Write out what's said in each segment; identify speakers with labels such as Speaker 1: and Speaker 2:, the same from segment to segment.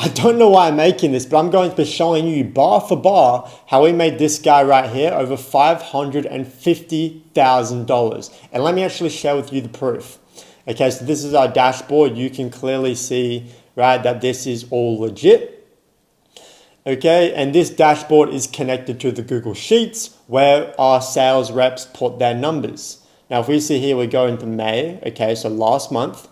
Speaker 1: I don't know why I'm making this, but I'm going to be showing you bar for bar how we made this guy right here over $550,000. And let me actually share with you the proof. Okay, so this is our dashboard. You can clearly see, right, that this is all legit. Okay, and this dashboard is connected to the Google Sheets where our sales reps put their numbers. Now, if we see here, we go into May, okay, so last month,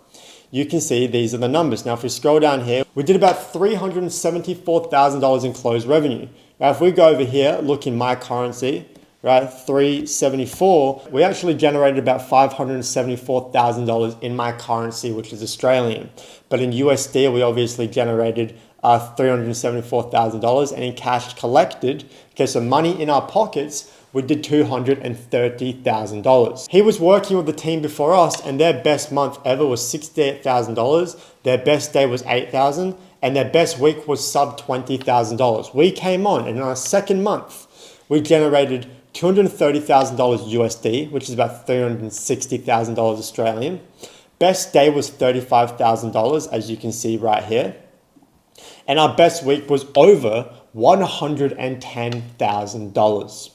Speaker 1: you can see these are the numbers. Now, if we scroll down here, we did about $374,000 in closed revenue. Now, if we go over here, look in my currency, right, 374, we actually generated about $574,000 in my currency, which is Australian. But in USD, we obviously generated $374,000, and in cash collected, okay, so money in our pockets, we did $230,000. He was working with the team before us, and their best month ever was $68,000. Their best day was $8,000, and their best week was sub $20,000. We came on, and in our second month, we generated $230,000 USD, which is about $360,000 Australian. Best day was $35,000, as you can see right here. And our best week was over $110,000.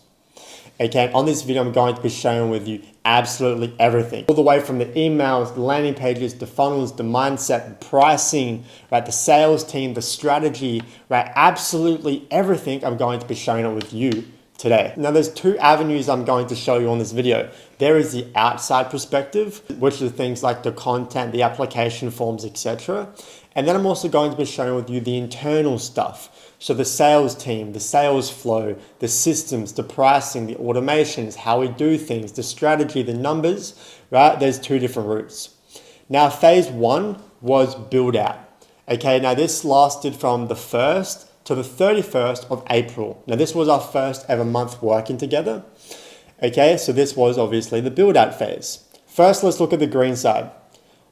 Speaker 1: Okay, on this video, I'm going to be sharing with you absolutely everything. All the way from the emails, the landing pages, the funnels, the mindset, the pricing, right, the sales team, the strategy, right, absolutely everything I'm going to be sharing it with you today. Now, there's two avenues I'm going to show you on this video. There is the outside perspective, which are things like the content, the application forms, etc. And then I'm also going to be sharing with you the internal stuff. So the sales team, the sales flow, the systems, the pricing, the automations, how we do things, the strategy, the numbers, right? There's two different routes. Now, phase one was build out. Okay, now this lasted from the 1st to the 31st of April. Now, this was our first ever month working together. Okay, so this was obviously the build out phase. First, let's look at the green side.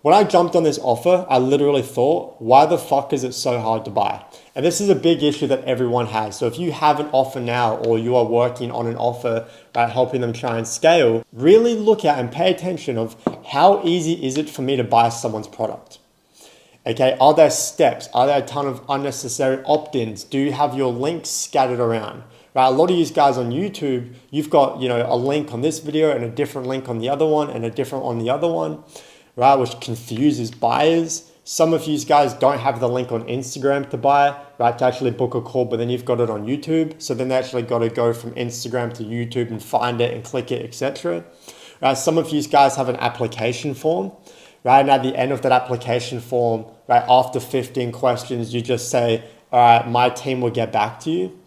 Speaker 1: When I jumped on this offer, I literally thought, why the fuck is it so hard to buy? And this is a big issue that everyone has. So if you have an offer now, or you are working on an offer, right, helping them try and scale, really look at and pay attention of how easy is it for me to buy someone's product? Okay, are there steps? Are there a ton of unnecessary opt-ins? Do you have your links scattered around? Right, a lot of you guys on YouTube, you've got, you know, a link on this video and a different link on the other one and a different on the other one, right, which confuses buyers. Some of you guys don't have the link on Instagram to buy, right, to actually book a call, but then you've got it on YouTube. So then they actually got to go from Instagram to YouTube and find it and click it, etc. Right, some of you guys have an application form, right, and at the end of that application form, right, after 15 questions, you just say, all right, my team will get back to you.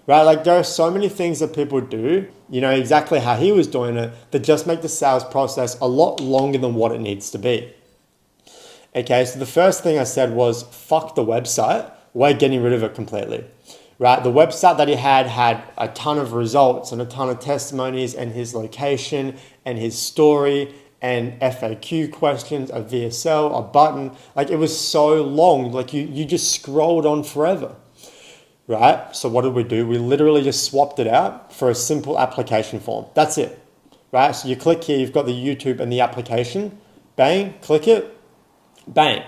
Speaker 1: Right, like there are so many things that people do, you know, exactly how he was doing it, that just make the sales process a lot longer than what it needs to be. Okay, so the first thing I said was, fuck the website. We're getting rid of it completely. Right, the website that he had a ton of results and a ton of testimonies and his location and his story and FAQ questions, a VSL, a button. Like it was so long, like you just scrolled on forever. Right, so what did we do? We literally just swapped it out for a simple application form. That's it, right? So you click here, you've got the YouTube and the application, bang, click it, bang,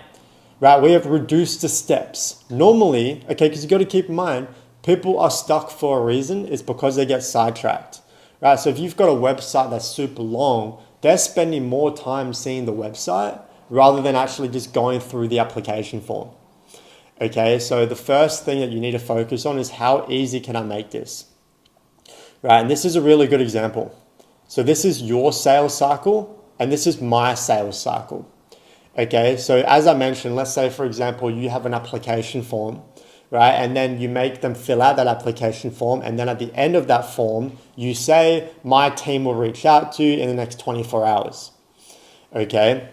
Speaker 1: right? We have reduced the steps. Normally, okay, because you got to keep in mind, people are stuck for a reason. It's because they get sidetracked, right? So if you've got a website that's super long, they're spending more time seeing the website rather than actually just going through the application form. Okay, so the first thing that you need to focus on is how easy can I make this? Right, and this is a really good example. So this is your sales cycle and this is my sales cycle. Okay, so as I mentioned, let's say for example, you have an application form, right? And then you make them fill out that application form. And then at the end of that form, you say, my team will reach out to you in the next 24 hours. Okay.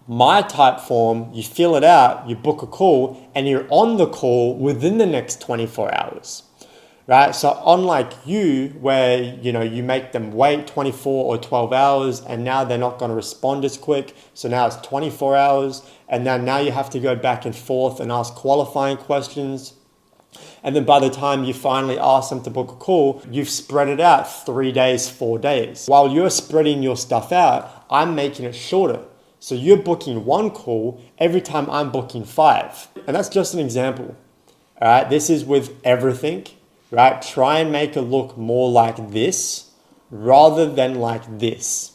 Speaker 1: My type form, you fill it out, you book a call, and you're on the call within the next 24 hours, right? So unlike you, where, you know, you make them wait 24 or 12 hours, and now they're not going to respond as quick. So now it's 24 hours, and then now you have to go back and forth and ask qualifying questions. And then by the time you finally ask them to book a call, you've spread it out 3 days, 4 days. While you're spreading your stuff out, I'm making it shorter. So you're booking one call every time I'm booking 5. And that's just an example. All right, this is with everything, right? Try and make it look more like this rather than like this.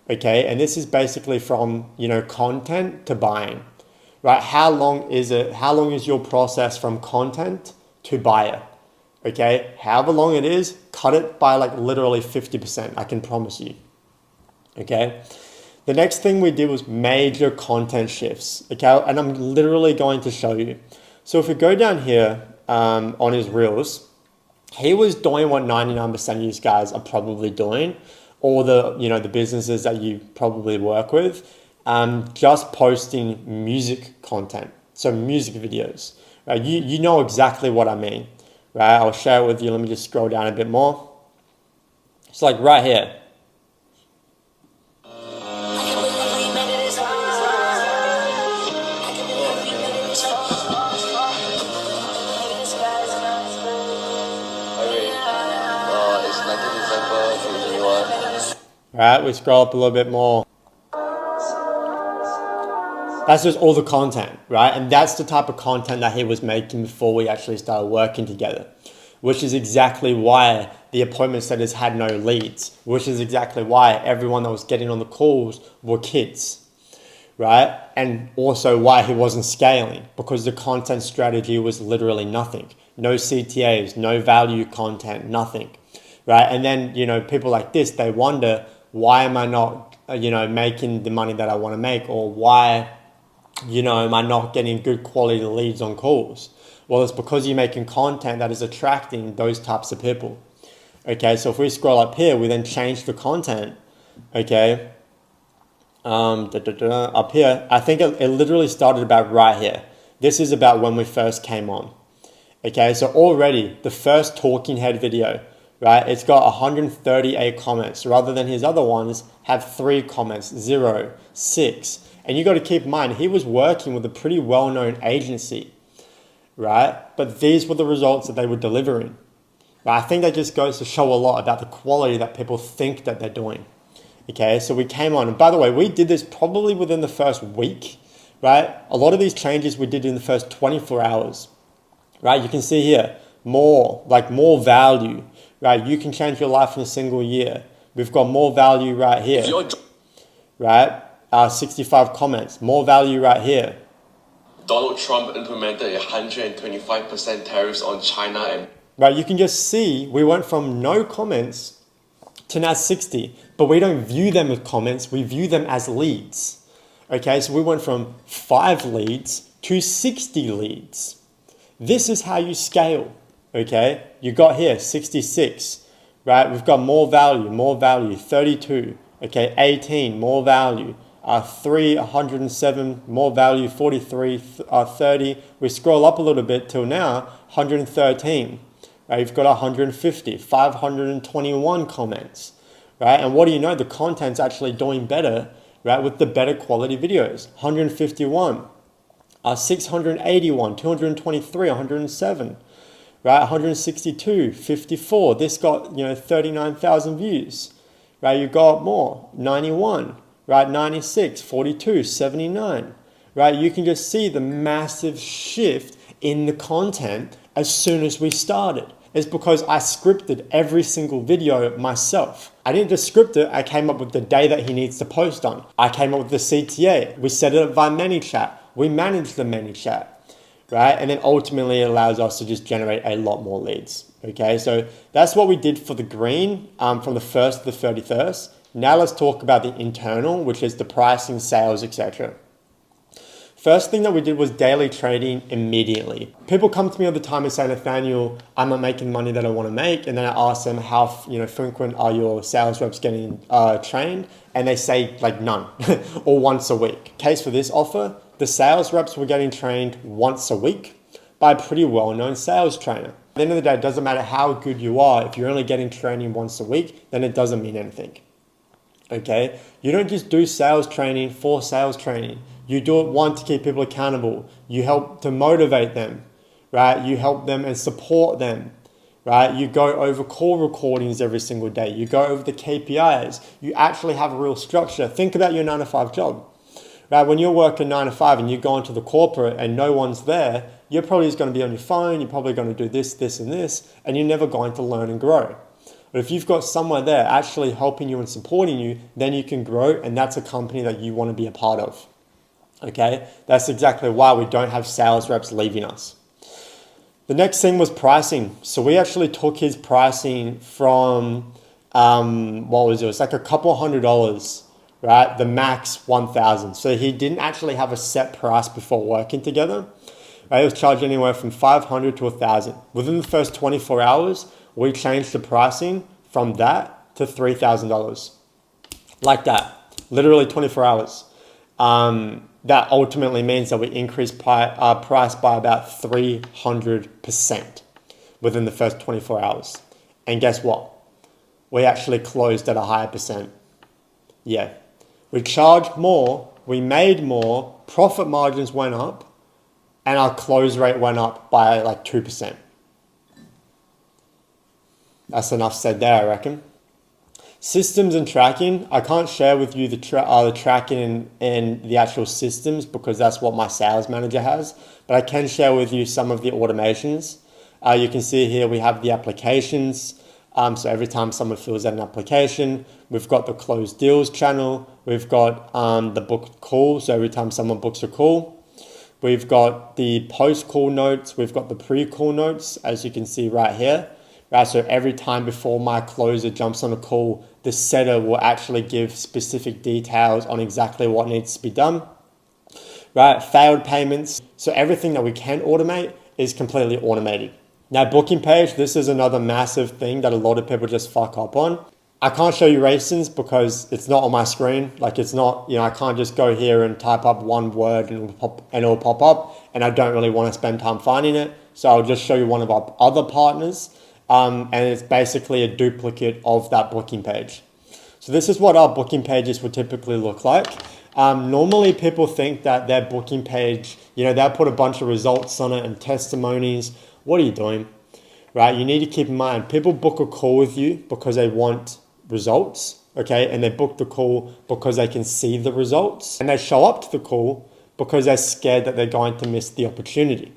Speaker 1: Okay, and this is basically from, content to buying, right? How long is your process from content to buyer? Okay, however long it is, cut it by like literally 50%, I can promise you. Okay, the next thing we did was major content shifts. Okay, and I'm literally going to show you. So if we go down here on his reels, he was doing what 99% of you guys are probably doing, or the businesses that you probably work with, just posting music content, so music videos. Right? You know exactly what I mean, right? I'll share it with you. Let me just scroll down a bit more. It's like right here. All right, we scroll up a little bit more. That's just all the content, right? And that's the type of content that he was making before we actually started working together, which is exactly why the appointment setters had no leads, which is exactly why everyone that was getting on the calls were kids, right? And also why he wasn't scaling, because the content strategy was literally nothing. No CTAs, no value content, nothing, right? And then, people like this, they wonder, why am I not, making the money that I want to make? Or why, am I not getting good quality leads on calls? Well, it's because you're making content that is attracting those types of people. Okay, so if we scroll up here, we then change the content. Okay, up here, I think it literally started about right here. This is about when we first came on. Okay, so already the first talking head video, right? It's got 138 comments rather than his other ones have 3 comments, 0, 6. And you got to keep in mind, he was working with a pretty well-known agency, right? But these were the results that they were delivering. Right? I think that just goes to show a lot about the quality that people think that they're doing. Okay, so we came on, and by the way, we did this probably within the first week, right? A lot of these changes we did in the first 24 hours, right? You can see here, more value, right? You can change your life in a single year. We've got more value right here, right? 65 comments, more value right here.
Speaker 2: Donald Trump implemented 125% tariffs on China and...
Speaker 1: Right, you can just see we went from no comments to now 60, but we don't view them as comments, we view them as leads. Okay, so we went from 5 leads to 60 leads. This is how you scale, okay? You got here 66, right? We've got more value, 32, okay, 18, more value, 107, more value, 43, 30. We scroll up a little bit till now, 113. Right? You've got 150, 521 comments, right? And what do you know? The content's actually doing better, right? With the better quality videos. 151, 681, 223, 107, right? 162, 54. This got 39,000 views, right? You got more, 91, right? 96, 42, 79, right? You can just see the massive shift in the content as soon as we started. It's because I scripted every single video myself. I didn't just script it, I came up with the day that he needs to post on. I came up with the CTA. We set it up via ManyChat. We manage the ManyChat, right? And then ultimately it allows us to just generate a lot more leads. Okay, so that's what we did for the green from the 1st to the 31st. Now let's talk about the internal, which is the pricing, sales, etc. First thing that we did was daily trading immediately. People come to me all the time and say, Nathaniel, I'm not making money that I want to make. And then I ask them how frequent are your sales reps getting trained? And they say like none or once a week. Case for this offer, the sales reps were getting trained once a week by a pretty well-known sales trainer. At the end of the day, it doesn't matter how good you are. If you're only getting training once a week, then it doesn't mean anything. Okay, you don't just do sales training for sales training. You do it, one, to keep people accountable. You help to motivate them, right? You help them and support them, right? You go over call recordings every single day. You go over the KPIs. You actually have a real structure. Think about your 9-to-5 job, right? When you're working 9 to 5 and you go into the corporate and no one's there, you're probably just going to be on your phone. You're probably going to do this, this, and this, and you're never going to learn and grow. But if you've got someone there actually helping you and supporting you, then you can grow, and that's a company that you want to be a part of. Okay, that's exactly why we don't have sales reps leaving us. The next thing was pricing. So we actually took his pricing from, what was it? It was like a couple $100, right? The max 1,000. So he didn't actually have a set price before working together. Right? He was charged anywhere from 500 to 1,000. Within the first 24 hours, we changed the pricing from that to $3,000. Like that, literally 24 hours. That ultimately means that we increased price by about 300% within the first 24 hours. And guess what? We actually closed at a higher percent. Yeah. We charged more, we made more, profit margins went up, and our close rate went up by like 2%. That's enough said there, I reckon. Systems and tracking, I can't share with you the tracking and the actual systems because that's what my sales manager has, but I can share with you some of the automations. You can see here we have the applications. So every time someone fills out an application, we've got the closed deals channel. We've got the booked call. So every time someone books a call, we've got the post-call notes. We've got the pre-call notes, as you can see right here. Right, so every time before my closer jumps on a call, the setter will actually give specific details on exactly what needs to be done. Right, failed payments. So everything that we can automate is completely automated. Now, booking page, this is another massive thing that a lot of people just fuck up on. I can't show you Raystons because it's not on my screen. Like it's not, I can't just go here and type up one word and it'll pop up, and I don't really want to spend time finding it. So I'll just show you one of our other partners. And it's basically a duplicate of that booking page. So this is what our booking pages would typically look like. Normally people think that their booking page, they'll put a bunch of results on it and testimonies. What are you doing? Right? You need to keep in mind, people book a call with you because they want results, okay? And they book the call because they can see the results. And they show up to the call because they're scared that they're going to miss the opportunity.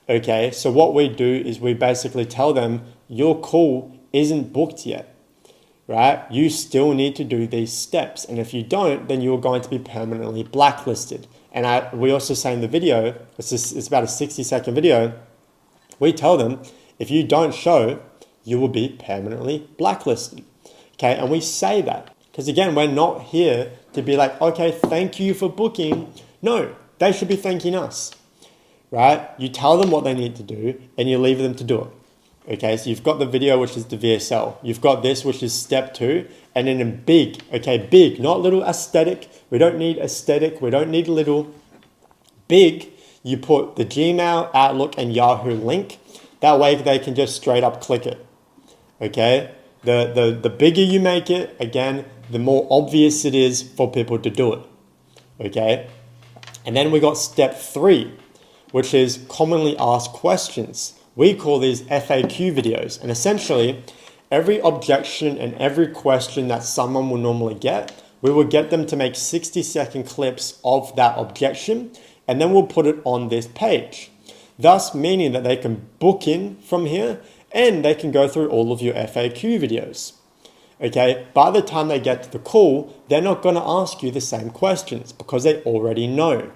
Speaker 1: Okay, so what we do is we basically tell them your call isn't booked yet, right? You still need to do these steps. And if you don't, then you're going to be permanently blacklisted. And we also say in the video, it's about a 60-second video, we tell them if you don't show, you will be permanently blacklisted. Okay, and we say that because again, we're not here to be like, okay, thank you for booking. No, they should be thanking us. Right? You tell them what they need to do and you leave them to do it. Okay, so you've got the video, which is the VSL. You've got this, which is step 2. And then in big, okay, big, not little aesthetic. We don't need aesthetic. We don't need little. Big, you put the Gmail, Outlook, and Yahoo link. That way they can just straight up click it. Okay, the bigger you make it, again, the more obvious it is for people to do it. Okay, and then we got step 3. Which is commonly asked questions. We call these FAQ videos. And essentially, every objection and every question that someone will normally get, we will get them to make 60-second clips of that objection, and then we'll put it on this page. Thus meaning that they can book in from here, and they can go through all of your FAQ videos. Okay, by the time they get to the call, they're not gonna ask you the same questions because they already know.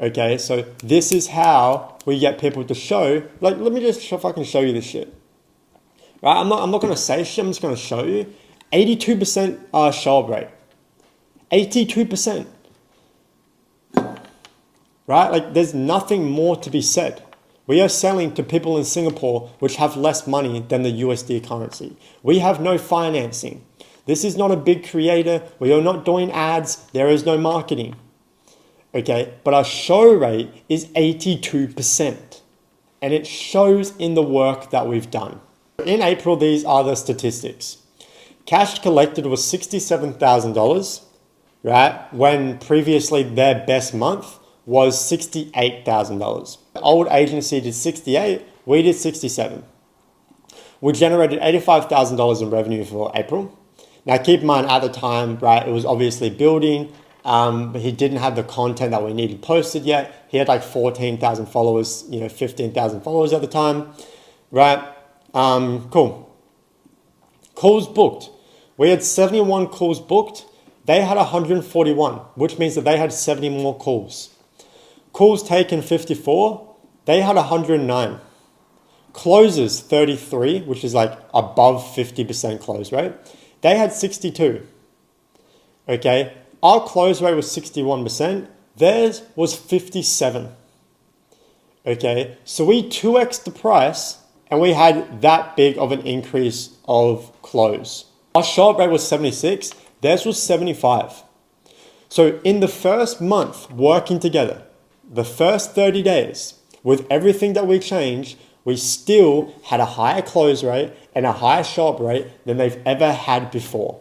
Speaker 1: Okay, so this is how we get people to show, like, let me just fucking show you this shit. Right, I'm not gonna say shit, I'm just gonna show you. 82% show up rate. 82%. Right, like there's nothing more to be said. We are selling to people in Singapore which have less money than the USD currency. We have no financing. This is not a big creator. We are not doing ads. There is no marketing. Okay, but our show rate is 82%, and it shows in the work that we've done. In April, these are the statistics. Cash collected was $67,000, right? When previously their best month was $68,000. The old agency did 68, we did 67. We generated $85,000 in revenue for April. Now keep in mind at the time, right, it was obviously building. But he didn't have the content that we needed posted yet. He had like 14,000 followers, 15,000 followers at the time, right? Cool. Calls booked. We had 71 calls booked. They had 141, which means that they had 70 more calls. Calls taken 54. They had 109. Closes 33, which is like above 50% close rate. They had 62. Okay. Our close rate was 61%. Theirs was 57. Okay. So we 2x the price and we had that big of an increase of close. Our short rate was 76. Theirs was 75. So in the first month working together, the first 30 days, with everything that we changed, we still had a higher close rate and a higher shop rate than they've ever had before.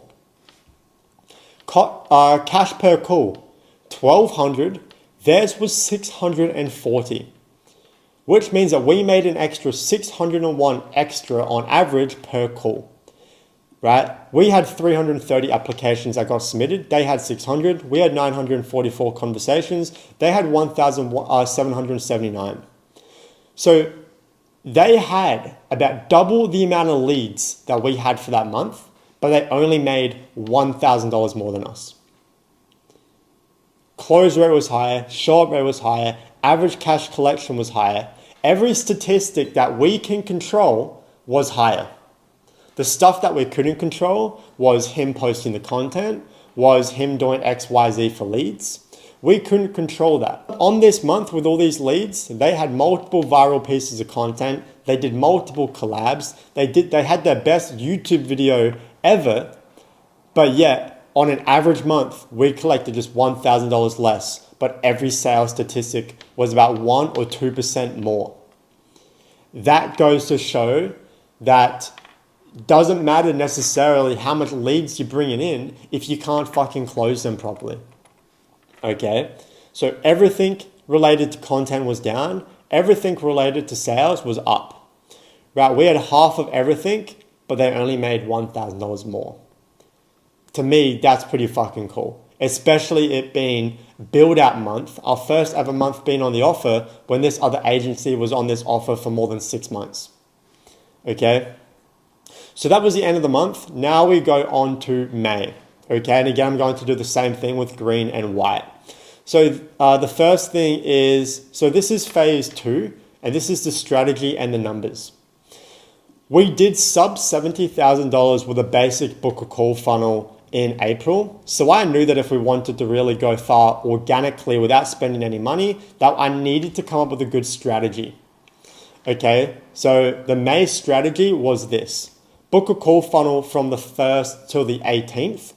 Speaker 1: Cash per call, 1,200. Theirs was 640, which means that we made an extra 601 extra on average per call, right? We had 330 applications that got submitted. They had 600. We had 944 conversations. They had 1,779. So they had about double the amount of leads that we had for that month, but they only made $1,000 more than us. Close rate was higher, short rate was higher, average cash collection was higher. Every statistic that we can control was higher. The stuff that we couldn't control was him posting the content, was him doing XYZ for leads. We couldn't control that. On this month with all these leads, they had multiple viral pieces of content. They did multiple collabs. They had their best YouTube video ever, but yet on an average month, we collected just $1,000 less, but every sales statistic was about 1 or 2% more. That goes to show that doesn't matter necessarily how much leads you're bringing in if you can't fucking close them properly. Okay, so everything related to content was down. Everything related to sales was up. Right, we had half of everything, but they only made $1,000 more. To me, that's pretty fucking cool. Especially it being build-out month, our first ever month being on the offer when this other agency was on this offer for more than 6 months. Okay, so that was the end of the month. Now we go on to May. Okay, and again, I'm going to do the same thing with green and white. So the first thing is, so this is phase 2, and this is the strategy and the numbers. We did sub $70,000 with a basic book a call funnel in April. So I knew that if we wanted to really go far organically without spending any money, that I needed to come up with a good strategy. Okay, so the May strategy was this. Book a call funnel from the 1st till the 18th.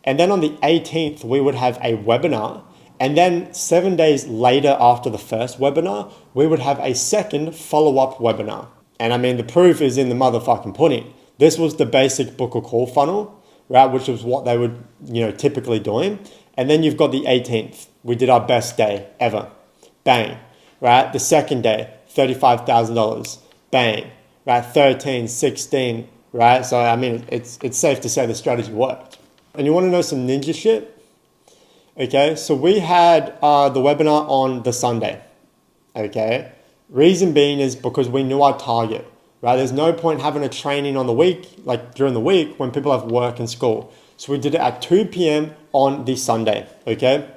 Speaker 1: And then on the 18th, we would have a webinar. And then 7 days later after the first webinar, we would have a second follow-up webinar. And I mean, the proof is in the motherfucking pudding. This was the basic book a call funnel, right? Which was what they would, typically doing. And then you've got the 18th. We did our best day ever. Bang, right? The second day, $35,000. Bang, right? 13, 16, right? So, I mean, it's safe to say the strategy worked. And you want to know some ninja shit? Okay, so we had the webinar on the Sunday. Okay, reason being is because we knew our target, right? There's no point having a training on the week, like during the week when people have work and school. So we did it at 2 p.m. on the Sunday. Okay,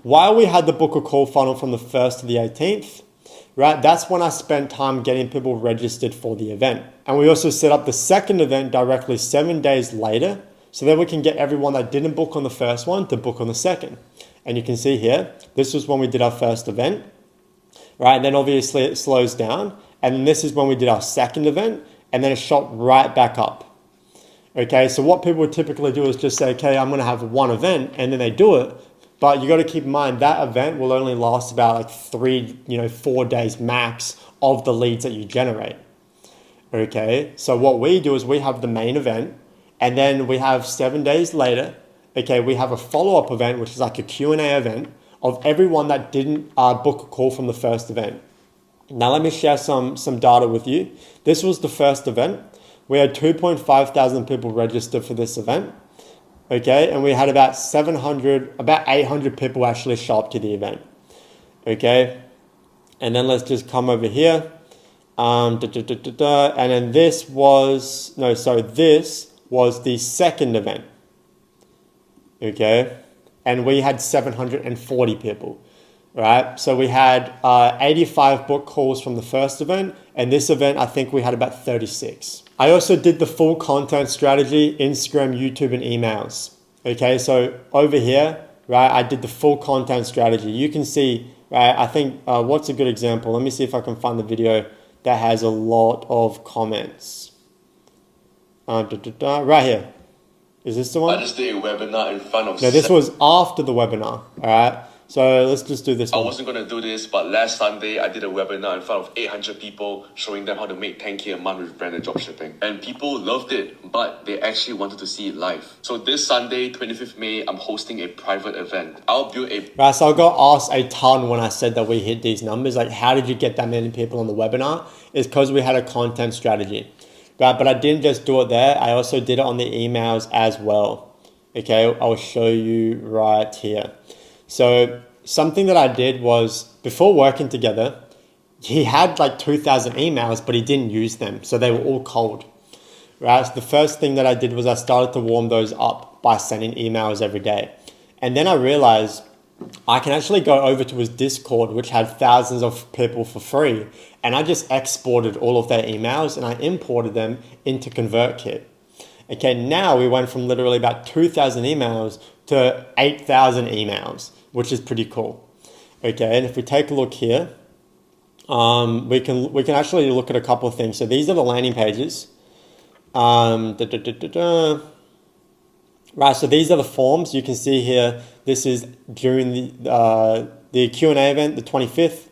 Speaker 1: while we had the book a call funnel from the 1st to the 18th, right? That's when I spent time getting people registered for the event. And we also set up the second event directly 7 days later. So then we can get everyone that didn't book on the first one to book on the second. And you can see here, this was when we did our first event, right? And then obviously it slows down. And then this is when we did our second event, and then it shot right back up. Okay, so what people would typically do is just say, okay, I'm gonna have one event, and then they do it. But you gotta keep in mind that event will only last about like 4 days max of the leads that you generate. Okay, so what we do is we have the main event, and then we have 7 days later, okay, we have a follow-up event, which is like a Q&A event of everyone that didn't book a call from the first event. Now let me share some data with you. This was the first event. We had 2,500 people register for this event. Okay, and we had about 800 people actually show up to the event. Okay, and then let's just come over here. And then this was the second event. Okay, and we had 740 people. Right, so we had 85 book calls from the first event, and this event I think we had about 36. I also did the full content strategy, Instagram, YouTube, and emails. Okay, so over here, right, I did the full content strategy. You can see, right, I think, what's a good example? Let me see if I can find the video that has a lot of comments. Right here. Is this the one?
Speaker 2: I just did a webinar in front of...
Speaker 1: No, this was after the webinar, all right? So let's just do this one.
Speaker 2: I wasn't going to do this, but last Sunday I did a webinar in front of 800 people showing them how to make 10K a month with branded dropshipping. And people loved it, but they actually wanted to see it live. So this Sunday, 25th May, I'm hosting a private event. I'll build a...
Speaker 1: Right, so I got asked a ton when I said that we hit these numbers. Like, how did you get that many people on the webinar? It's because we had a content strategy. Right, but I didn't just do it there. I also did it on the emails as well. Okay, I'll show you right here. So something that I did was, before working together, he had like 2,000 emails, but he didn't use them. So they were all cold. Right, so the first thing that I did was I started to warm those up by sending emails every day. And then I realized I can actually go over to his Discord, which had thousands of people for free. And I just exported all of their emails and I imported them into ConvertKit. Okay, now we went from literally about 2,000 emails to 8,000 emails, which is pretty cool. Okay, and if we take a look here, we can actually look at a couple of things. So these are the landing pages. Right, so these are the forms. You can see here, this is during the Q&A event, the 25th.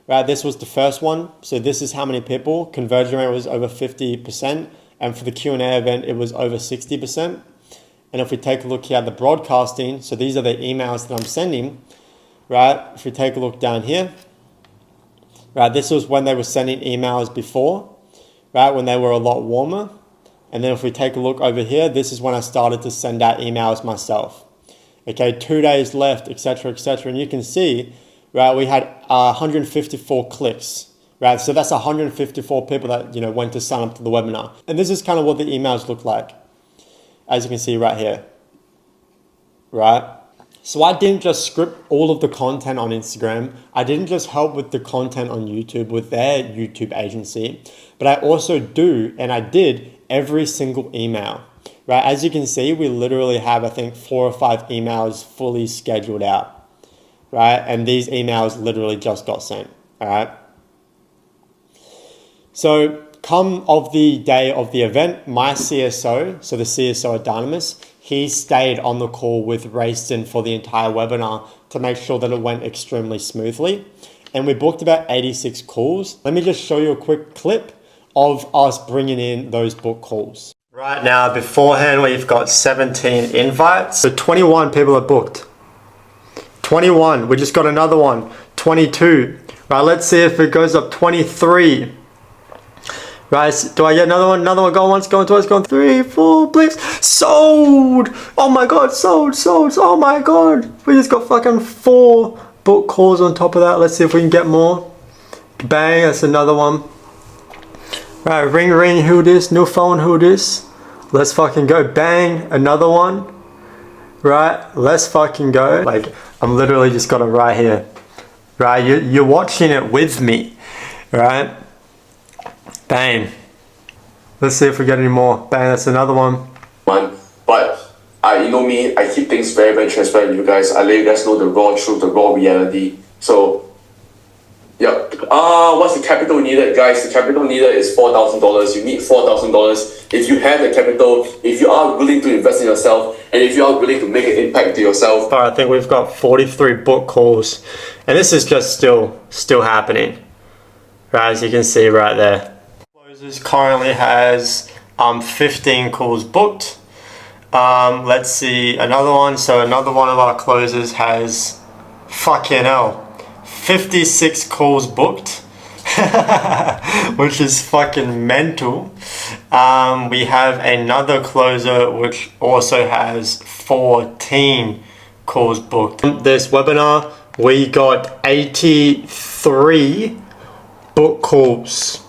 Speaker 1: Right, this was the first one. So this is how many people. Conversion rate was over 50%. And for the Q&A event, it was over 60%. And if we take a look here at the broadcasting, so these are the emails that I'm sending, right? If we take a look down here, right, this was when they were sending emails before, right, when they were a lot warmer. And then if we take a look over here, this is when I started to send out emails myself. Okay, 2 days left, etc., etc. And you can see, right, we had 154 clicks. Right, so that's 154 people that, you know, went to sign up to the webinar. And this is kind of what the emails look like, as you can see right here, right? So I didn't just script all of the content on Instagram. I didn't just help with the content on YouTube with their YouTube agency, but I also I did every single email, right? As you can see, we literally have, I think, 4 or 5 emails fully scheduled out, right? And these emails literally just got sent, all right? So come of the day of the event, my CSO, so the CSO at Dynamis, he stayed on the call with Rayston for the entire webinar to make sure that it went extremely smoothly. And we booked about 86 calls. Let me just show you a quick clip of us bringing in those book calls. Right now, beforehand, we've got 17 invites. So 21 people are booked. 21, we just got another one. 22, right, let's see if it goes up. 23. Right, do I get another one? Another one going once, going twice, going 3, 4, please. Sold! Oh my god, sold. Oh my god. We just got fucking 4 book calls on top of that. Let's see if we can get more. Bang, that's another one. Right, ring, who this? New phone, who this? Let's fucking go. Bang, another one. Right, let's fucking go. Like, I'm literally just got it right here. Right, you're watching it with me. Right? Bang. Let's see if we get any more. Bang, that's another one.
Speaker 3: But you know me, I keep things very, very transparent with you guys. I let you guys know the raw truth, the raw reality. So, yeah. What's the capital needed, guys? The capital needed is $4,000. You need $4,000. If you have the capital, if you are willing to invest in yourself, and if you are willing to make an impact to yourself.
Speaker 1: I think we've got 43 book calls, and this is just still happening. Right, as you can see right there. Closes currently has 15 calls booked. Let's see another one. So another one of our closers has fucking hell 56 calls booked, which is fucking mental. We have another closer which also has 14 calls booked. This webinar, we got 83 book calls.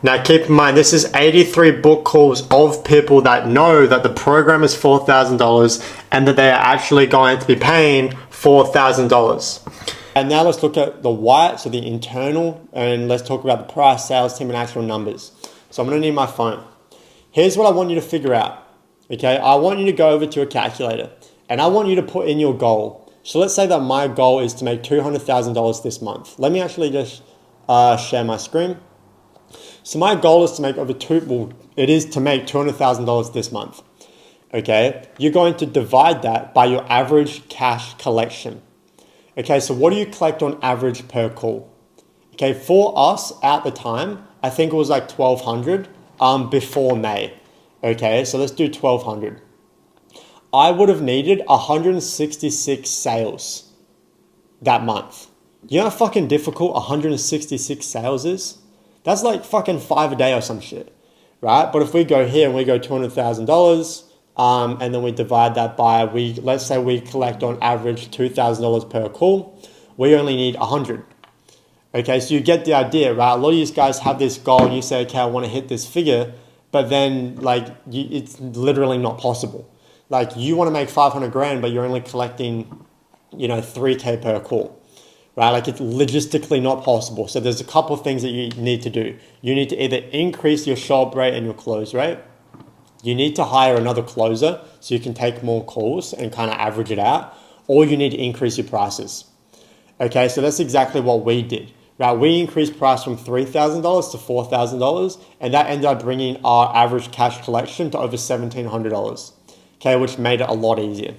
Speaker 1: Now keep in mind, this is 83 book calls of people that know that the program is $4,000 and that they are actually going to be paying $4,000. And now let's look at the why, so the internal, and let's talk about the price, sales team, and actual numbers. So I'm gonna need my phone. Here's what I want you to figure out, okay? I want you to go over to a calculator and I want you to put in your goal. So let's say that my goal is to make $200,000 this month. Let me actually just share my screen. So my goal is to make $200,000 this month, okay? You're going to divide that by your average cash collection. Okay, so what do you collect on average per call? Okay, for us at the time, I think it was like 1,200 before May. Okay, so let's do 1,200. I would have needed 166 sales that month. You know how fucking difficult 166 sales is? That's like fucking 5 a day or some shit, right? But if we go here and we go $200,000, and then we divide that by, let's say we collect on average $2,000 per call, we only need 100. Okay, so you get the idea, right? A lot of you guys have this goal and you say, okay, I want to hit this figure, but then it's literally not possible. Like you want to make 500 grand, but you're only collecting, 3K per call. Right, like it's logistically not possible. So there's a couple of things that you need to do. You need to either increase your show up rate and your close rate. You need to hire another closer so you can take more calls and kind of average it out, or you need to increase your prices. Okay, so that's exactly what we did. Right, we increased price from $3,000 to $4,000, and that ended up bringing our average cash collection to over $1,700. Okay, which made it a lot easier.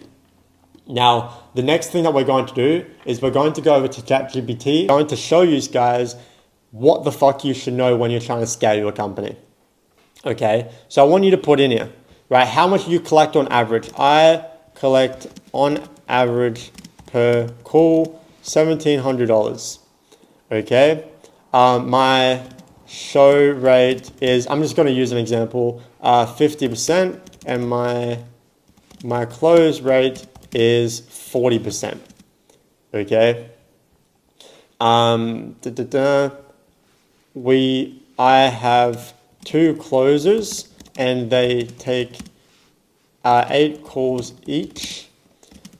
Speaker 1: Now, the next thing that we're going to do is we're going to go over to ChatGPT. I'm going to show you guys what the fuck you should know when you're trying to scale your company. Okay, so I want you to put in here, right, how much you collect on average. I collect on average per call $1,700. Okay, my show rate is, I'm just going to use an example, 50%, and my close rate is 40%. Okay. I have 2 closers and they take 8 calls each,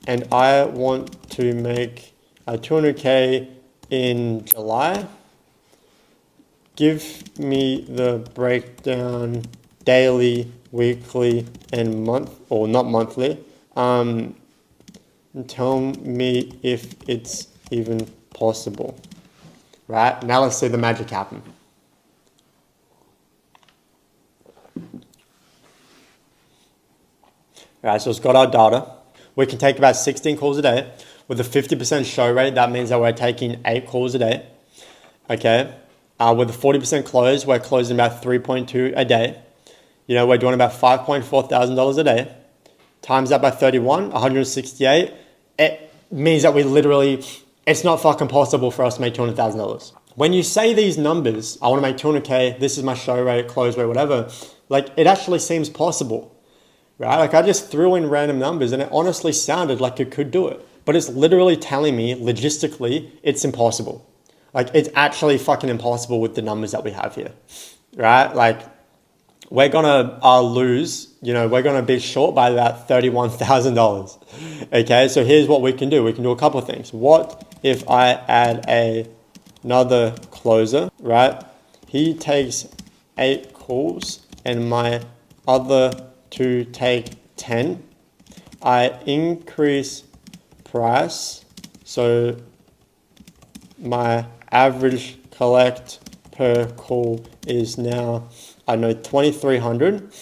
Speaker 1: and I want to make 200K in July. Give me the breakdown daily, weekly, and month, or not monthly. Tell me if it's even possible. Right, now let's see the magic happen. Right, so it's got our data. We can take about 16 calls a day. With a 50% show rate, that means that we're taking 8 calls a day. Okay, with a 40% close, we're closing about 3.2 a day. We're doing about $5,400 a day. Times that by 31, 168. It means that it's not fucking possible for us to make $200,000. When you say these numbers, I want to make 200K, this is my show rate, close rate, whatever, like it actually seems possible, right? Like I just threw in random numbers and it honestly sounded like it could do it, but it's literally telling me logistically it's impossible. Like it's actually fucking impossible with the numbers that we have here, right? Like we're gonna lose, we're gonna be short by about $31,000. Okay, so here's what we can do. We can do a couple of things. What if I add another closer, right? He takes 8 calls and my other 2 take 10. I increase price, so my average collect per call is now, I know, 2,300,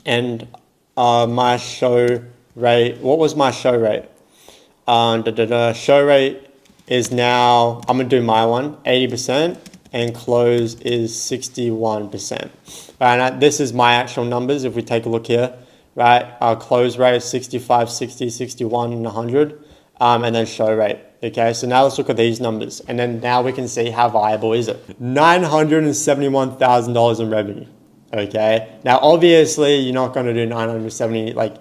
Speaker 1: and my show rate, what was my show rate? Show rate is now, I'm gonna do my one, 80%, and close is 61%. And this is my actual numbers. If we take a look here, right, our close rate is 65, 60, 61, and 100, and then show rate. Okay, so now let's look at these numbers, and then now we can see how viable is it. $971,000 in revenue. Okay, now obviously you're not going to do 970, like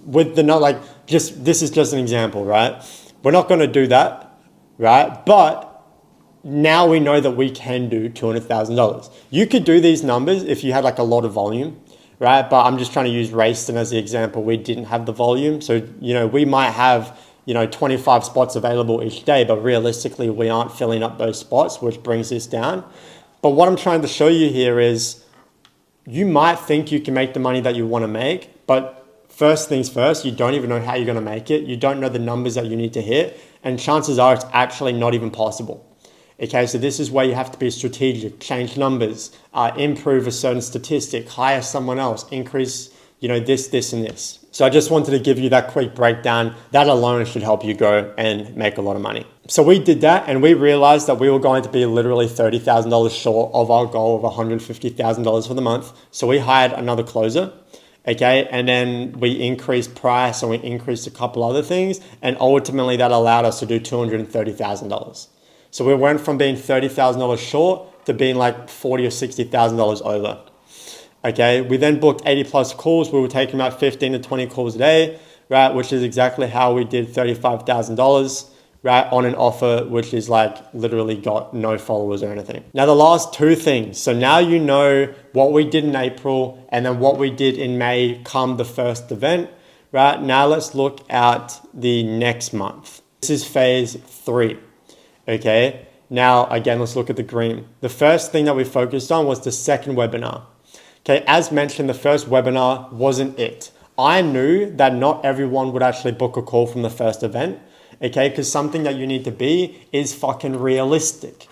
Speaker 1: with the not like just this is just an example, right? We're not going to do that, right? But now we know that we can do $200,000. You could do these numbers if you had like a lot of volume, right? But I'm just trying to use Rayston as the example. We didn't have the volume. So, you know, we might have, you know, 25 spots available each day, but realistically we aren't filling up those spots, which brings this down. But what I'm trying to show you here is you might think you can make the money that you want to make, but first things first, you don't even know how you're going to make it. You don't know the numbers that you need to hit. And chances are it's actually not even possible. Okay, so this is where you have to be strategic, change numbers, improve a certain statistic, hire someone else, increase, you know, this, and this. So I just wanted to give you that quick breakdown. That alone should help you go and make a lot of money. So we did that and we realized that we were going to be literally $30,000 short of our goal of $150,000 for the month. So we hired another closer. Okay, and then we increased price and we increased a couple other things. And ultimately that allowed us to do $230,000. So we went from being $30,000 short to being like $40,000 or $60,000 over. Okay, we then booked 80 plus calls. We were taking about 15 to 20 calls a day, right? Which is exactly how we did $35,000, right? On an offer, which is like literally got no followers or anything. Now the last two things. So now you know what we did in April and then what we did in May come the first event, right? Now let's look at the next month. This is phase 3. Okay, now again, let's look at the green. The first thing that we focused on was the second webinar. Okay, as mentioned, the first webinar wasn't it. I knew that not everyone would actually book a call from the first event. Okay, because something that you need to be is fucking realistic,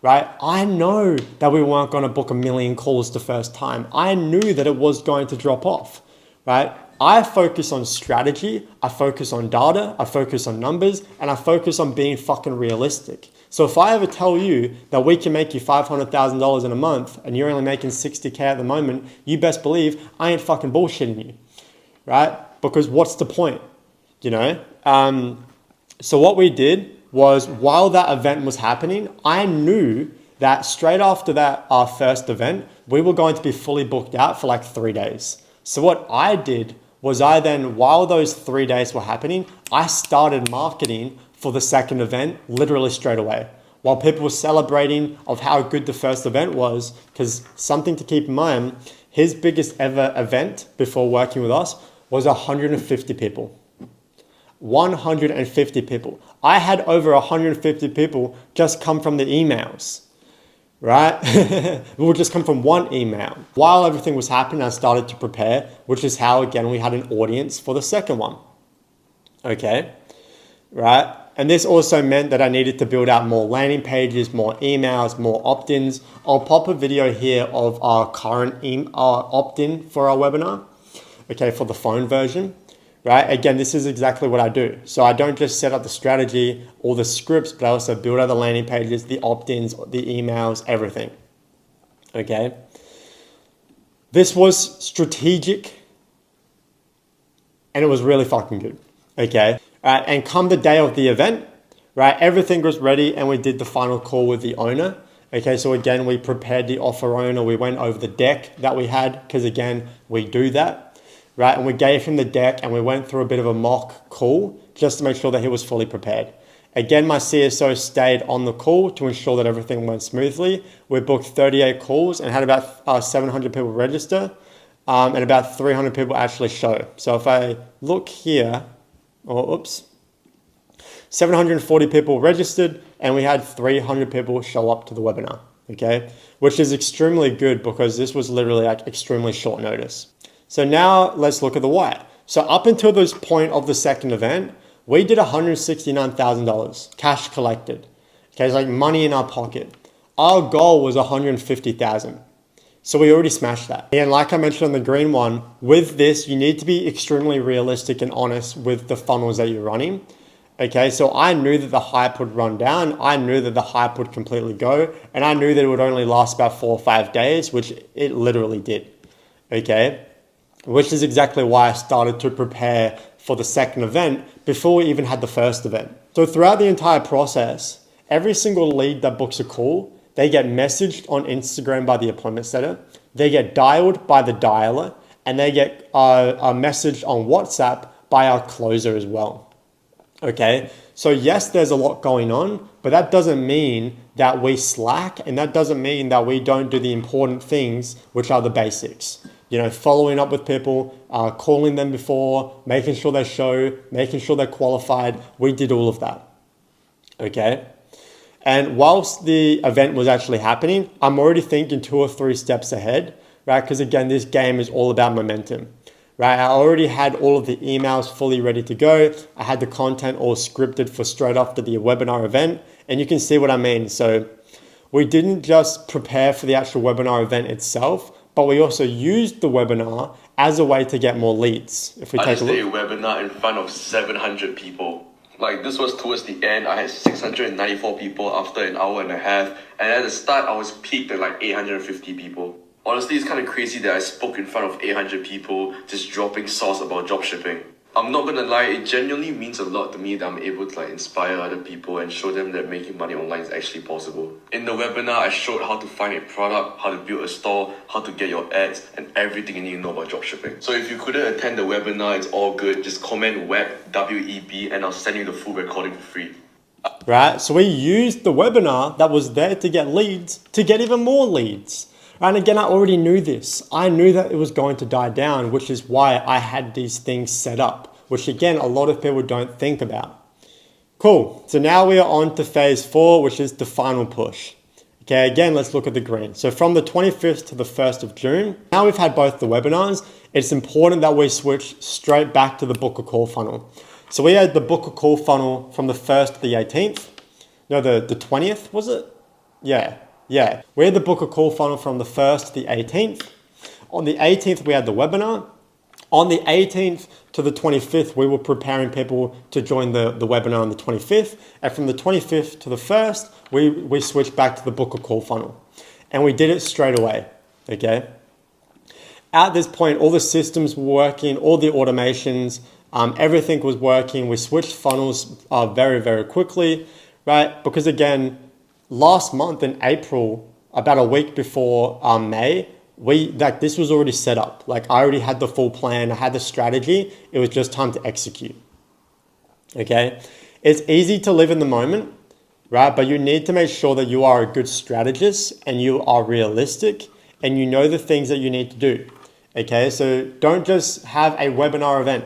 Speaker 1: right? I know that we weren't going to book 1 million calls the first time. I knew that it was going to drop off, right? I focus on strategy, I focus on data, I focus on numbers, and I focus on being fucking realistic. So if I ever tell you that we can make you $500,000 in a month and you're only making 60K at the moment, you best believe I ain't fucking bullshitting you, right? Because what's the point, you know? So what we did was while that event was happening, I knew that straight after that, our first event, we were going to be fully booked out for like 3 days. So what I did was while those 3 days were happening, I started marketing for the second event literally straight away. While people were celebrating of how good the first event was, because something to keep in mind, his biggest ever event before working with us was 150 people. 150 people. I had over 150 people just come from the emails. Right? It would just come from one email. While everything was happening, I started to prepare, which is how, again, we had an audience for the second one. Okay? Right? And this also meant that I needed to build out more landing pages, more emails, more opt-ins. I'll pop a video here of our current opt-in for our webinar. Okay, for the phone version. Right? Again, this is exactly what I do. So I don't just set up the strategy or the scripts, but I also build out the landing pages, the opt-ins, the emails, everything. Okay. This was strategic and it was really fucking good. Okay. And come the day of the event, right? Everything was ready and we did the final call with the owner. Okay. So again, we prepared the offer owner. We went over the deck that we had because again, we do that. Right, and we gave him the deck and we went through a bit of a mock call just to make sure that he was fully prepared. Again, my CSO stayed on the call to ensure that everything went smoothly. We booked 38 calls and had about 700 people register and about 300 people actually show. So if I look here, 740 people registered and we had 300 people show up to the webinar, okay? Which is extremely good because this was literally like extremely short notice. So now let's look at the why. So up until this point of the second event, we did $169,000 cash collected. Okay, it's like money in our pocket. Our goal was $150,000. So we already smashed that. And like I mentioned on the green one, with this, you need to be extremely realistic and honest with the funnels that you're running. Okay, so I knew that the hype would run down. I knew that the hype would completely go. And I knew that it would only last about 4 or 5 days, which it literally did. Okay. Which is exactly why I started to prepare for the second event before we even had the first event. So throughout the entire process, every single lead that books a call, they get messaged on Instagram by the appointment setter, they get dialed by the dialer, and they get a message on WhatsApp by our closer as well. Okay, so yes, there's a lot going on, but that doesn't mean that we slack, and that doesn't mean that we don't do the important things, which are the basics. You know, following up with people, calling them before, making sure they show, making sure they're qualified. We did all of that. Okay. And whilst the event was actually happening, I'm already thinking 2 or 3 steps ahead, right? Because again, this game is all about momentum, right? I already had all of the emails fully ready to go. I had the content all scripted for straight after the webinar event, and you can see what I mean. So we didn't just prepare for the actual webinar event itself, but we also used the webinar as a way to get more leads. If we take a look.
Speaker 2: I just did a webinar in front of 700 people. Like, this was towards the end. I had 694 people after an hour and a half. And at the start, I was peaked at like 850 people. Honestly, it's kind of crazy that I spoke in front of 800 people just dropping sauce about dropshipping. I'm not gonna lie, it genuinely means a lot to me that I'm able to like inspire other people and show them that making money online is actually possible. In the webinar, I showed how to find a product, how to build a store, how to get your ads, and everything you need to know about dropshipping. So if you couldn't attend the webinar, it's all good. Just comment web, W-E-B, and I'll send you the full recording for free.
Speaker 1: Right, so we used the webinar that was there to get leads to get even more leads. And again, I already knew this. I knew that it was going to die down, which is why I had these things set up, which again, a lot of people don't think about. Cool. So now we are on to phase 4, which is the final push. Okay, again, let's look at the green. So from the 25th to the 1st of June, now we've had both the webinars, it's important that we switch straight back to the book a call funnel. So we had the book a call funnel from the 1st to the 18th. No, the 20th, was it? Yeah. We had the book a call funnel from the 1st to the 18th. On the 18th, we had the webinar. On the 18th to the 25th, we were preparing people to join the webinar on the 25th. And from the 25th to the 1st, we switched back to the book a call funnel. And we did it straight away, okay? At this point, all the systems were working, all the automations, everything was working. We switched funnels very, very quickly, right? Because again, last month in April, about a week before May, this was already set up. Like, I already had the full plan, I had the strategy. It was just time to execute. Okay, it's easy to live in the moment, right? But you need to make sure that you are a good strategist and you are realistic and you know the things that you need to do. Okay, so don't just have a webinar event.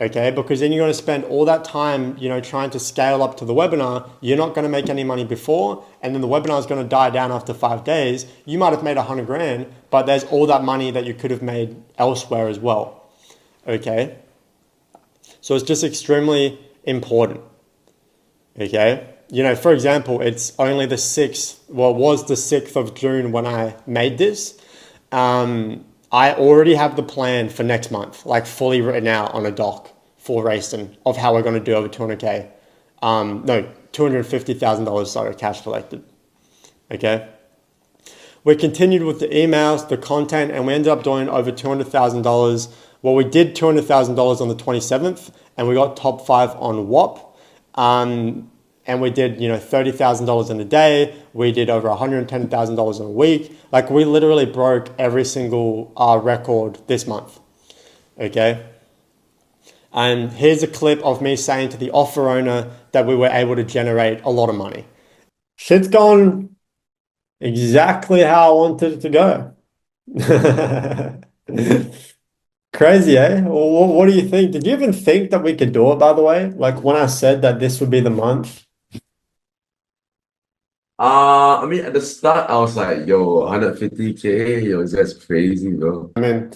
Speaker 1: Okay, because then you're going to spend all that time, trying to scale up to the webinar. You're not going to make any money before, and then the webinar is going to die down after 5 days. You might have made 100 grand, but there's all that money that you could have made elsewhere as well. Okay, so it's just extremely important. Okay, for example, it's only the 6th, well, it was the 6th of June when I made this. I already have the plan for next month, like fully written out on a doc for Rayston of how we're going to do over 200K. $250,000, sorry, cash collected. Okay. We continued with the emails, the content, and we ended up doing over $200,000. Well, we did $200,000 on the 27th, and we got top 5 on WAP. And we did, $30,000 in a day. We did over $110,000 in a week. Like, we literally broke every single record this month. Okay. And here's a clip of me saying to the offer owner that we were able to generate a lot of money. Shit's gone exactly how I wanted it to go. Crazy, eh? Well, what do you think? Did you even think that we could do it, by the way? Like, when I said that this would be the month?
Speaker 4: I mean, at the start, I was like, yo, 150K, yo, that's crazy, bro.
Speaker 1: I mean,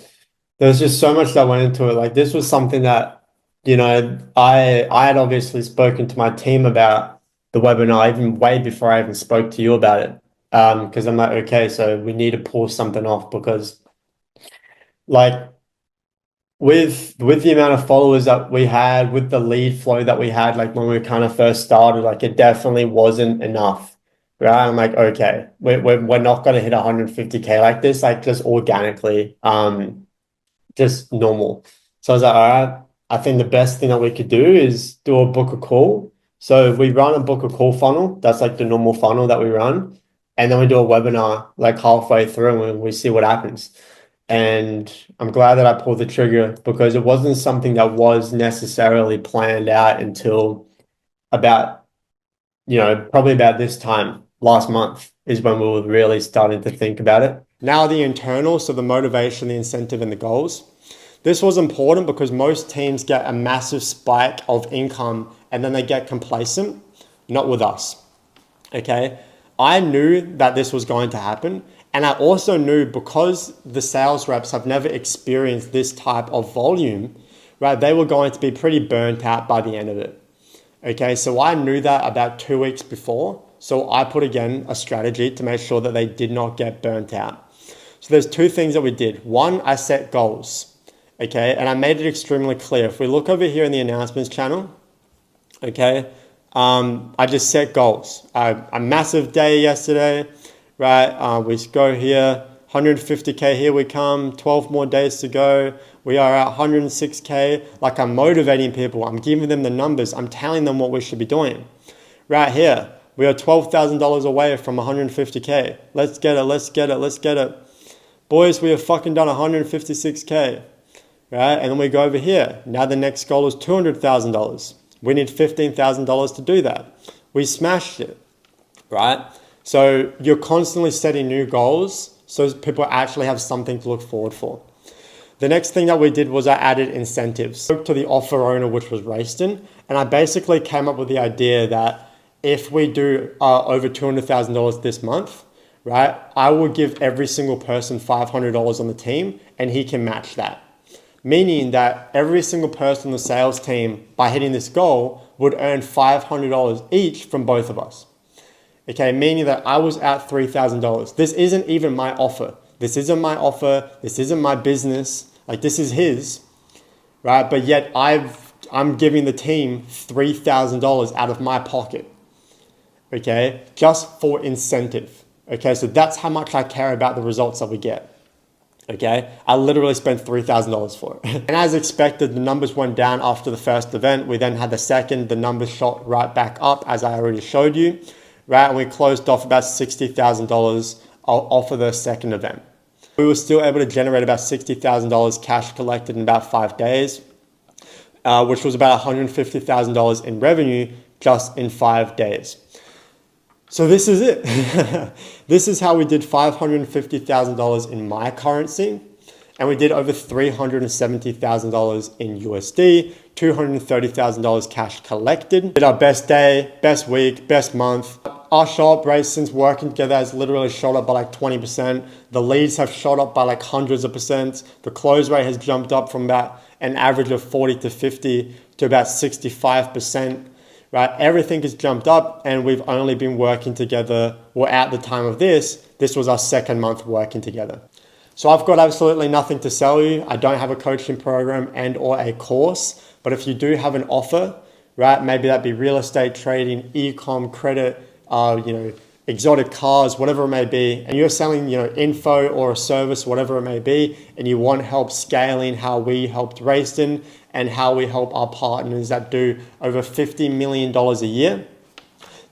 Speaker 1: there's just so much that went into it. Like, this was something that, I had obviously spoken to my team about the webinar even way before I even spoke to you about it. Because I'm like, okay, so we need to pull something off because, like, with the amount of followers that we had, with the lead flow that we had, like when we kind of first started, like it definitely wasn't enough, right? I'm like, okay, we're not going to hit 150K like this, like just organically, just normal. So I was like, all right, I think the best thing that we could do is do a book a call. So we run a book a call funnel. That's like the normal funnel that we run. And then we do a webinar like halfway through and we see what happens. And I'm glad that I pulled the trigger because it wasn't something that was necessarily planned out until about, probably about this time last month is when we were really starting to think about it. Now the internal, so the motivation, the incentive, and the goals. This was important because most teams get a massive spike of income and then they get complacent, not with us. Okay. I knew that this was going to happen. And I also knew because the sales reps have never experienced this type of volume, right? They were going to be pretty burnt out by the end of it. Okay. So I knew that about 2 weeks before. So I put again a strategy to make sure that they did not get burnt out. So there's two things that we did. One, I set goals. Okay, and I made it extremely clear. If we look over here in the announcements channel, okay, I just set goals. A massive day yesterday, right? We go here, 150K, here we come, 12 more days to go. We are at 106K. Like, I'm motivating people. I'm giving them the numbers. I'm telling them what we should be doing. Right here, we are $12,000 away from 150K. Let's get it, let's get it, let's get it. Boys, we have fucking done 156K. Right? And then we go over here. Now the next goal is $200,000. We need $15,000 to do that. We smashed it, right? So you're constantly setting new goals so people actually have something to look forward for. The next thing that we did was I added incentives. I spoke to the offer owner, which was Rayston, and I basically came up with the idea that if we do over $200,000 this month, right, I will give every single person $500 on the team and he can match that. Meaning that every single person on the sales team, by hitting this goal, would earn $500 each from both of us. Okay, meaning that I was at $3,000. This isn't even my offer. This isn't my offer. This isn't my business. Like, this is his, right? But yet I'm giving the team $3,000 out of my pocket, okay, just for incentive. Okay, so that's how much I care about the results that we get. Okay, I literally spent $3,000 for it. And as expected, the numbers went down after the first event. We then had the second, the numbers shot right back up as I already showed you, right? And we closed off about $60,000 off of the second event. We were still able to generate about $60,000 cash collected in about 5 days, which was about $150,000 in revenue just in 5 days. So this is it. This is how we did $550,000 in my currency. And we did over $370,000 in USD, $230,000 cash collected. Did our best day, best week, best month. Our shop rate since working together has literally shot up by like 20%. The leads have shot up by like hundreds of percent. The close rate has jumped up from about an average of 40 to 50 to about 65%. Right, everything has jumped up and we've only been working together, well, at the time of this was our second month working together. So I've got absolutely nothing to sell you. I don't have a coaching program and or a course, but if you do have an offer, right, maybe that be real estate, trading, Ecom, credit, exotic cars, whatever it may be, and you're selling, info or a service, whatever it may be, and you want help scaling how we helped Rayston and how we help our partners that do over $50 million a year,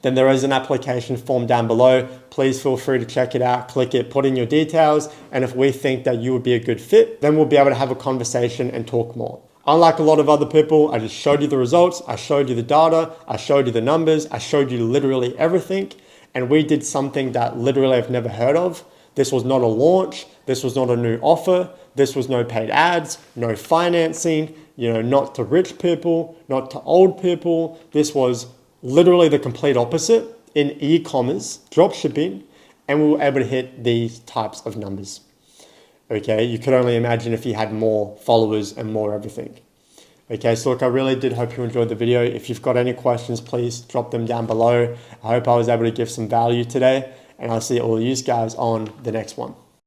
Speaker 1: then there is an application form down below. Please feel free to check it out, click it, put in your details, and if we think that you would be a good fit, then we'll be able to have a conversation and talk more. Unlike a lot of other people, I just showed you the results, I showed you the data, I showed you the numbers, I showed you literally everything, and we did something that literally I've never heard of. This was not a launch, this was not a new offer, this was no paid ads, no financing, not to rich people, not to old people. This was literally the complete opposite in e-commerce, drop shipping, and we were able to hit these types of numbers. Okay, you could only imagine if you had more followers and more everything. Okay, so look, I really did hope you enjoyed the video. If you've got any questions, please drop them down below. I hope I was able to give some value today, and I'll see all of you guys on the next one.